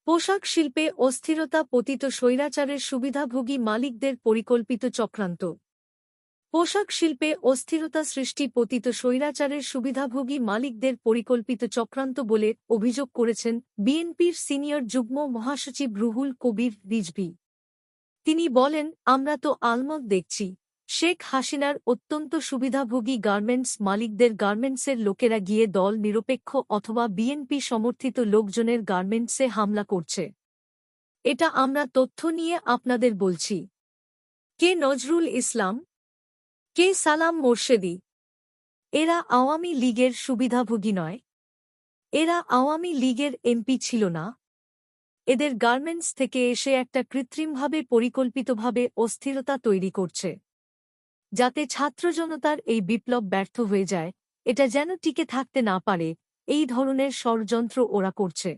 পোশাক শিল্পে অস্থিরতা পতিত স্বৈরাচারের সুবিধাভোগী মালিকদের পরিকল্পিত চক্রান্ত। পোশাক শিল্পে অস্থিরতা সৃষ্টি পতিত স্বৈরাচারের সুবিধাভোগী মালিকদের পরিকল্পিত চক্রান্ত বলে অভিযোগ করেছেন বিএনপির সিনিয়র যুগ্ম মহাসচিব রুহুল কবির রিজভী। তিনি বলেন, আমরা তো আলমত দেখছি, শেখ হাসিনার অত্যন্ত সুবিধাভোগী গার্মেন্টস মালিকদের গার্মেন্টসের লোকেরা গিয়ে দল নিরপেক্ষ অথবা বিএনপি সমর্থিত লোকজনের গার্মেন্টসে হামলা করছে। এটা আমরা তথ্য নিয়ে আপনাদের বলছি। কে নজরুল ইসলাম, কে সালাম মোর্শেদি, এরা আওয়ামী লীগের সুবিধাভোগী নয়। এরা আওয়ামী লীগের এমপি ছিল না। এদের গার্মেন্টস থেকে এসে একটা কৃত্রিমভাবে পরিকল্পিতভাবে অস্থিরতা তৈরি করছে, যাতে ছাত্রজনতার এই বিপ্লব ব্যর্থ হয়ে যায়, এটা যেন টিকে থাকতে না পারে, এই ধরনের ষড়যন্ত্র ওরা করছে।